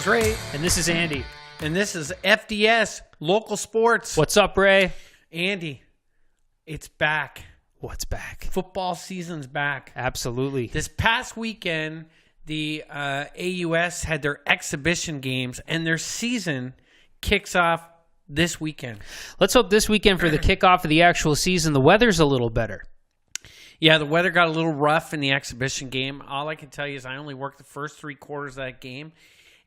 is Ray. And this is Andy. And this is FDS Local Sports. What's up, Ray? Andy, it's back. What's back? Football season's back. Absolutely. This past weekend, the AUS had their exhibition games, and their season kicks off this weekend. Let's hope this weekend for the kickoff of the actual season, the weather's a little better. Yeah, the weather got a little rough in the exhibition game. All I can tell you is I only worked the first 3 quarters of that game,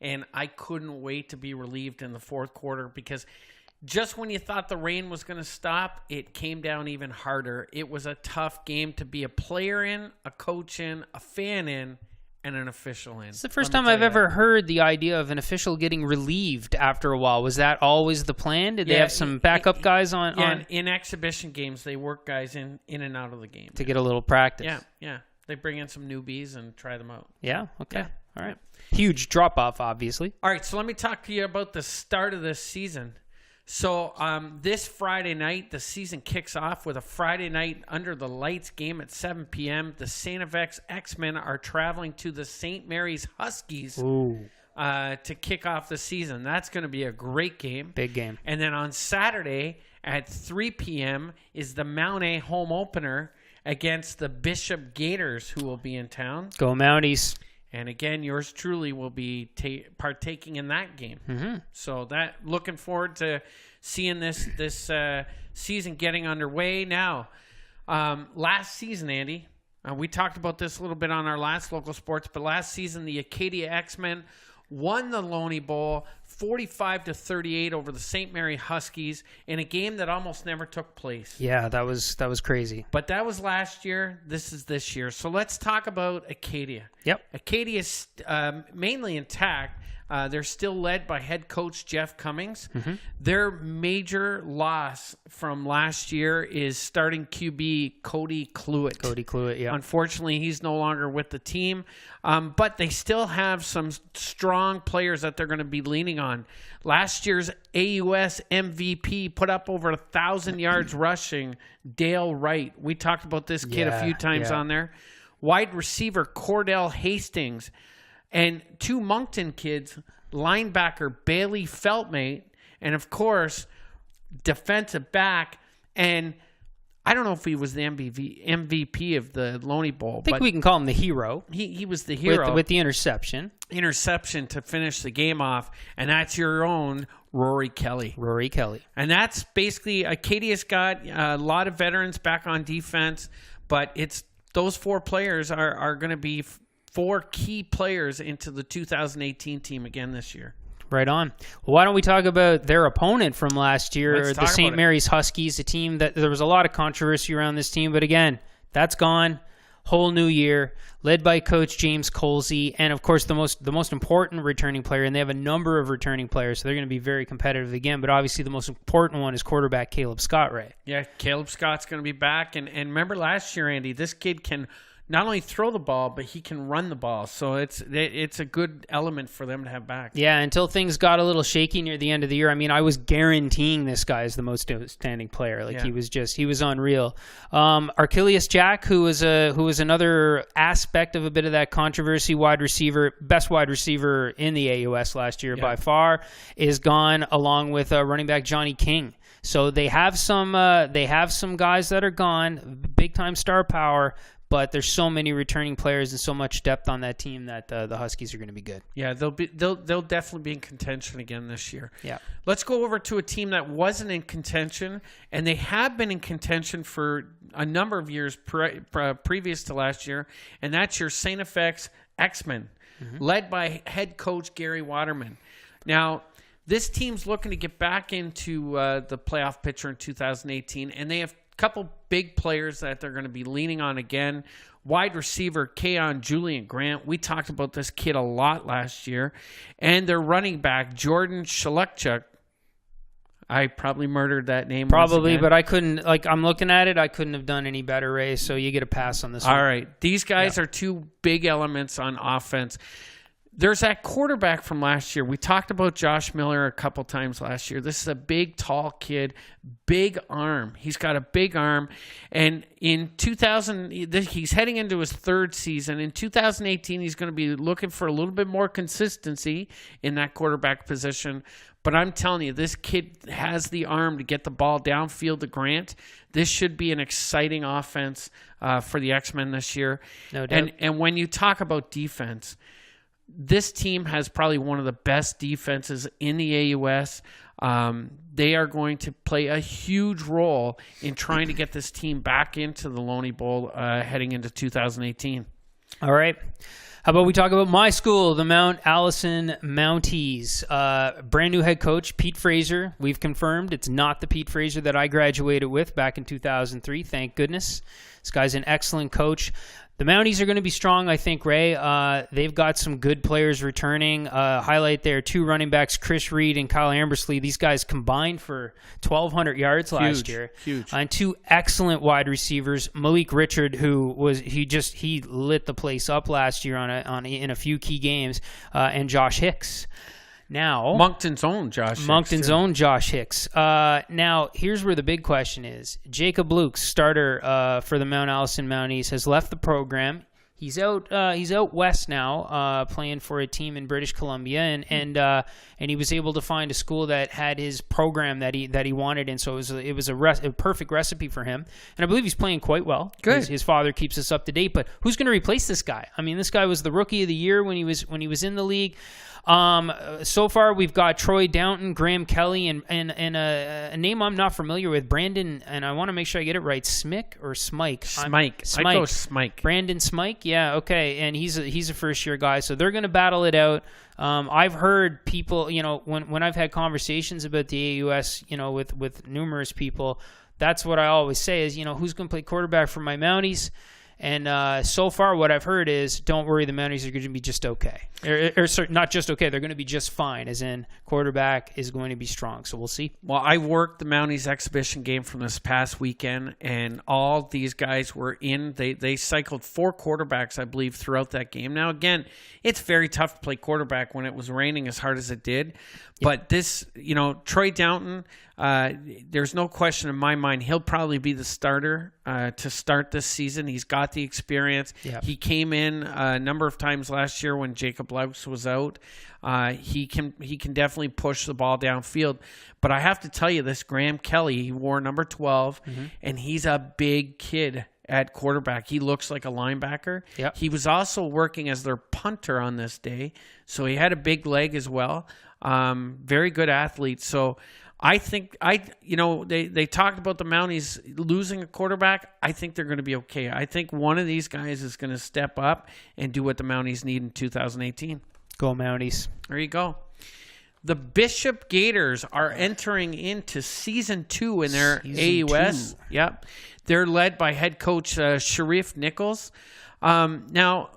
and I couldn't wait to be relieved in the fourth quarter because just when you thought the rain was going to stop, it came down even harder. It was a tough game to be a player in, a coach in, a fan in, and an official in. It's the first time I've ever heard the idea of an official getting relieved after a while. Was that always the plan? Did they have some backup guys on? Yeah, in exhibition games, they work guys in and out of the game. To get a little practice. Yeah. They bring in some newbies and try them out. Yeah, okay. Yeah. All right. Huge drop-off, obviously. All right, so let me talk to you about the start of this season. So this Friday night, the season kicks off with a Friday night under the lights game at 7 p.m. The St. FX X-Men are traveling to the St. Mary's Huskies to kick off the season. That's going to be a great game. Big game. And then on Saturday at 3 p.m. is the Mount A home opener against the Bishop Gators, who will be in town. Go Mounties. And again, yours truly will be partaking in that game. Mm-hmm. So looking forward to seeing this season getting underway. Now, last season, Andy, we talked about this a little bit on our last Local Sports, but last season the Acadia X-Men won the Loney Bowl 45-38 over the St. Mary Huskies in a game that almost never took place. Yeah, that was crazy. But that was last year. This is this year. So let's talk about Acadia. Yep. Acadia is mainly intact. They're still led by head coach Jeff Cummings. Mm-hmm. Their major loss from last year is starting QB Cody Cluett. Cody Cluett, yeah. Unfortunately, he's no longer with the team. But they still have some strong players that they're going to be leaning on. Last year's AUS MVP put up over 1,000 yards rushing, Dale Wright. We talked about this kid a few times on there. Wide receiver Cordell Hastings. And 2 Moncton kids, linebacker Bailey Feltmate, and of course, defensive back. And I don't know if he was the MVP of the Loney Bowl. I think we can call him the hero. He was the hero. With the interception. Interception to finish the game off. And that's your own Rory Kelly. Rory Kelly. And that's basically, Acadia's got a lot of veterans back on defense, but it's those 4 players are going to be 4 key players into the 2018 team again this year. Right on. Well, why don't we talk about their opponent from last year, the St. Mary's Huskies, a team that there was a lot of controversy around this team, but again, that's gone. Whole new year, led by Coach James Colsey, and of course the most important returning player, and they have a number of returning players, so they're going to be very competitive again, but obviously the most important one is quarterback Caleb Scott, Ray. Yeah, Caleb Scott's going to be back, and remember last year, Andy, this kid can not only throw the ball, but he can run the ball. So it's a good element for them to have back. Yeah, until things got a little shaky near the end of the year. I mean, I was guaranteeing this guy is the most outstanding player. He was unreal. Archelius Jack, who was another aspect of a bit of that controversy, best wide receiver in the AUS last year by far, is gone, along with running back Johnny King. So they have some guys that are gone, big time star power. But there's so many returning players and so much depth on that team that the Huskies are going to be good. Yeah, they'll definitely be in contention again this year. Yeah. Let's go over to a team that wasn't in contention, and they have been in contention for a number of years previous to last year, and that's your St. FX X-Men, led by head coach Gary Waterman. Now, this team's looking to get back into the playoff picture in 2018, and they have couple big players that they're going to be leaning on again. Wide receiver Keon Julian Grant. We talked about this kid a lot last year. And their running back Jordan Shalukchuk. I probably murdered that name. Probably, but I couldn't, I'm looking at it, I couldn't have done any better, Ray, so you get a pass on this one. All right. These guys are 2 big elements on offense. There's that quarterback from last year. We talked about Josh Miller a couple times last year. This is a big, tall kid, big arm. He's got a big arm. And in 2000, he's heading into his third season. In 2018, he's going to be looking for a little bit more consistency in that quarterback position. But I'm telling you, this kid has the arm to get the ball downfield to Grant. This should be an exciting offense for the X-Men this year. No doubt. And when you talk about defense, this team has probably one of the best defenses in the AUS. They are going to play a huge role in trying to get this team back into the Loney Bowl heading into 2018. All right. How about we talk about my school, the Mount Allison Mounties. Brand new head coach, Pete Fraser. We've confirmed it's not the Pete Fraser that I graduated with back in 2003. Thank goodness. This guy's an excellent coach. The Mounties are going to be strong, I think, Ray. They've got some good players returning. Highlight there, 2 running backs, Chris Reed and Kyle Ambersley. These guys combined for 1,200 yards last year. Huge. And 2 excellent wide receivers, Malik Richard, who was he lit the place up last year in a few key games, and Josh Hicks. Now, Moncton's own Josh Hicks. Now, here's where the big question is. Jacob Luke, starter for the Mount Allison Mounties, has left the program. He's out west now, playing for a team in British Columbia, and he was able to find a school that had his program that he wanted, and so it was a perfect recipe for him. And I believe he's playing quite well. Good. His father keeps us up to date, but who's going to replace this guy? I mean, this guy was the rookie of the year when he was in the league. So far, we've got Troy Downton, Graham Kelly, and a name I'm not familiar with, Brandon, and I want to make sure I get it right, Smike or Smike? Smike. I go Smike. Brandon Smike? Yeah, okay. And he's a first-year guy, so they're going to battle it out. I've heard people, when I've had conversations about the AUS, with numerous people, that's what I always say is, who's going to play quarterback for my Mounties? And so far, what I've heard is, don't worry, the Mounties are going to be just okay. Or not just okay, they're going to be just fine, as in quarterback is going to be strong. So we'll see. Well, I worked the Mounties exhibition game from this past weekend, and all these guys were in. They cycled 4 quarterbacks, I believe, throughout that game. Now, again, it's very tough to play quarterback when it was raining as hard as it did. But this, Troy Downton, there's no question in my mind he'll probably be the starter to start this season. He's got the experience. Yep. He came in a number of times last year when Jacob Laux was out. He can definitely push the ball downfield. But I have to tell you, this Graham Kelly, he wore number 12, and he's a big kid at quarterback. He looks like a linebacker. Yep. He was also working as their punter on this day, so he had a big leg as well. Very good athlete. So I think they talked about the Mounties losing a quarterback. I think they're going to be okay. I think one of these guys is going to step up and do what the Mounties need in 2018. Go Mounties. There you go. The Bishop Gators are entering into season 2 in their AUS. 2. Yep. They're led by head coach Sharif Nichols. Now,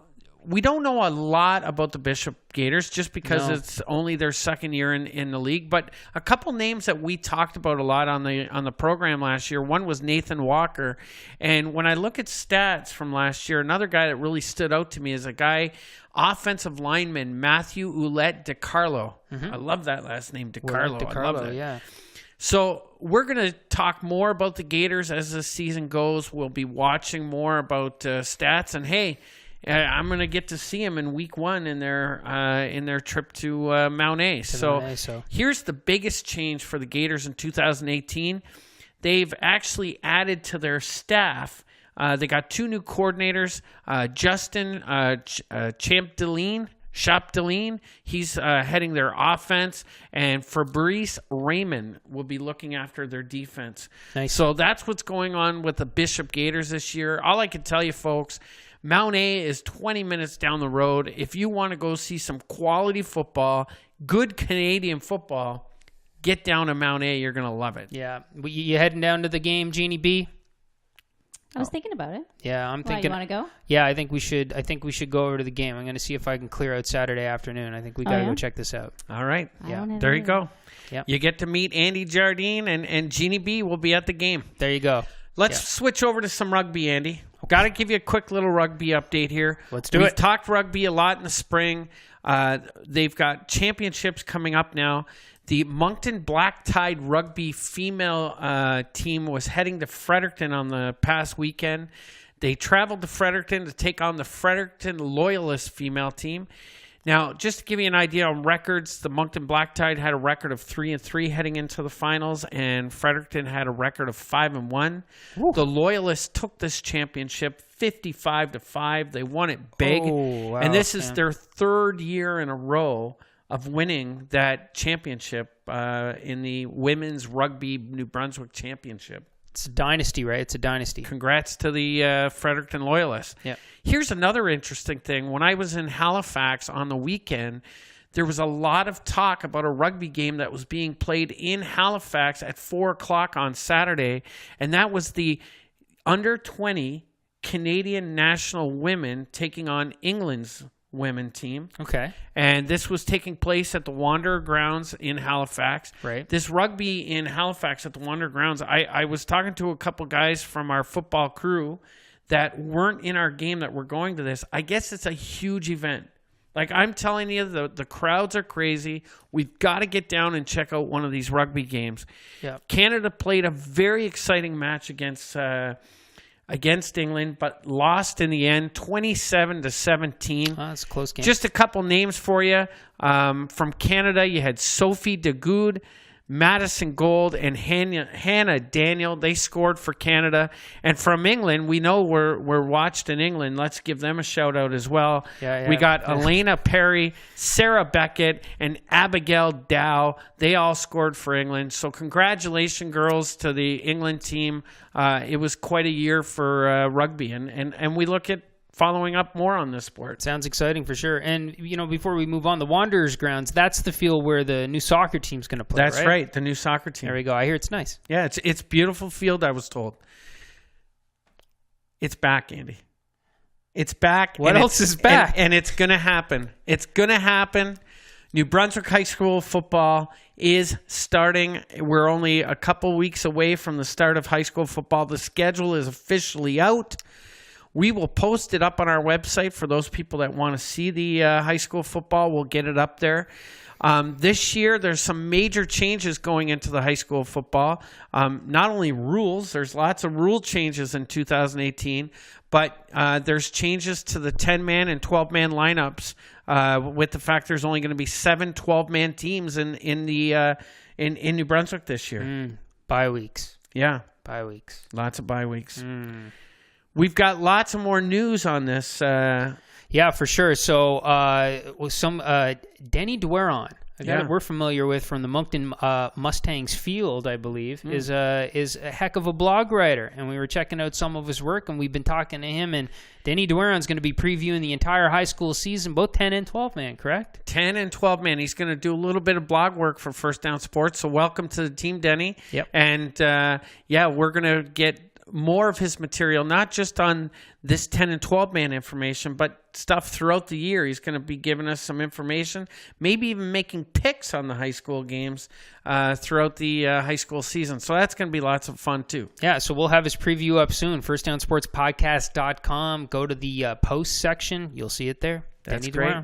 we don't know a lot about the Bishop Gators just because it's only their second year in the league. But a couple names that we talked about a lot on the program last year. One was Nathan Walker. And when I look at stats from last year, another guy that really stood out to me is a guy, offensive lineman Matthew Ouellette DeCarlo. I love that last name, DeCarlo. I love that. Yeah. So we're going to talk more about the Gators as the season goes. We'll be watching more about stats. And, hey, I'm going to get to see them in week 1 in their trip to Mount A. So here's the biggest change for the Gators in 2018. They've actually added to their staff. They got 2 new coordinators, Justin Chapdelaine. He's heading their offense, and Fabrice Raymond will be looking after their defense. Nice. So that's what's going on with the Bishop Gators this year. All I can tell you, folks, Mount A is 20 minutes down the road. If you want to go see some quality football, good Canadian football, get down to Mount A. You're going to love it. Yeah. You heading down to the game, Jeannie B? I was thinking about it. Yeah, I'm Why, thinking. you want to go? Yeah, I think we should go over to the game. I'm going to see if I can clear out Saturday afternoon. I think we got to go check this out. All right. Yeah. There you go. Yep. You get to meet Andy Jardine, and Jeannie B will be at the game. There you go. Let's switch over to some rugby, Andy. Got to give you a quick little rugby update here. Let's do it. We've talked rugby a lot in the spring. They've got championships coming up now. The Moncton Black Tide Rugby female team was heading to Fredericton on the past weekend. They traveled to Fredericton to take on the Fredericton Loyalist female team. Now, just to give you an idea on records, the Moncton Black Tide had a record of 3-3 heading into the finals, and Fredericton had a record of 5-1. Ooh. The Loyalists took this championship 55-5. They won it big, Oh, wow. and this is their third year in a row of winning that championship in the Women's Rugby New Brunswick Championship. It's a dynasty, right? It's a dynasty. Congrats to the Fredericton Loyalists. Yeah. Here's another interesting thing. When I was in Halifax on the weekend, there was a lot of talk about a rugby game that was being played in Halifax at 4 o'clock on Saturday, and that was the under-20 Canadian national women taking on England's women team. Okay. And this was taking place at the Wanderer Grounds in Halifax. Right. This rugby in Halifax at the Wanderer Grounds, I was talking to a couple guys from our football crew that weren't in our game that were going to this. I guess it's a huge event. Like I'm telling you, the crowds are crazy. We've got to get down and check out one of these rugby games. Yeah. Canada played a very exciting match against England, but lost in the end, 27-17. Oh, that's a close game. Just a couple names for you. From Canada, you had Sophie DeGood, Madison Gold, and Hannah Daniel. They scored for Canada. And from England, we know we're watched in England. Let's give them a shout out as well. Yeah. We got Elena Perry, Sarah Beckett, and Abigail Dow. They all scored for England. So congratulations, girls, to the England team. It was quite a year for rugby, and we look at following up more on this sport. Sounds exciting for sure. And, before we move on, the Wanderers grounds, that's the field where the new soccer team's going to play, That's right, the new soccer team. There we go. I hear it's nice. Yeah, it's beautiful field, I was told. It's back, Andy. It's back. What else is back? And it's going to happen. It's going to happen. New Brunswick High School football is starting. We're only a couple weeks away from the start of high school football. The schedule is officially out. We will post it up on our website for those people that want to see the high school football. We'll get it up there. This year, there's some major changes going into the high school football. Not only rules, there's lots of rule changes in 2018, but there's changes to the 10-man and 12-man lineups with the fact there's only going to be 7 12-man teams in New Brunswick this year. Bye weeks. Yeah. Bye weeks. Lots of bye weeks. We've got lots of more news on this. Yeah, for sure. So Denny Dweron, a guy that we're familiar with from the Moncton Mustangs field, I believe, is a heck of a blog writer. And we were checking out some of his work, and we've been talking to him. And Denny Dweron's going to be previewing the entire high school season, both 10 and 12 man, correct? 10 and 12 man. He's going to do a little bit of blog work for First Down Sports. So welcome to the team, Denny. Yep. And we're going to get more of his material, not just on this 10 and 12 man information, but stuff throughout the year. He's going to be giving us some information, maybe even making picks on the high school games throughout the high school season. So that's going to be lots of fun too. Yeah, so we'll have his preview up soon. FirstDownSportsPodcast.com. Go to the post section. You'll see it there. That's great.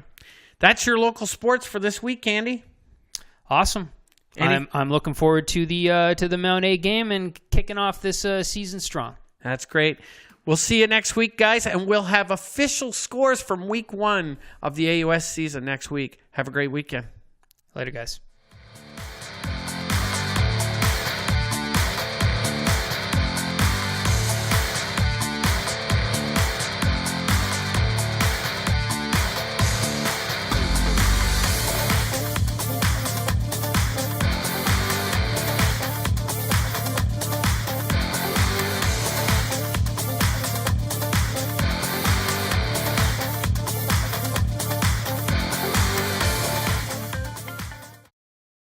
That's your local sports for this week, Andy. Awesome. I'm looking forward to the Mount A game and kicking off this season strong. That's great. We'll see you next week, guys, and we'll have official scores from week 1 of the AUS season next week. Have a great weekend. Later, guys.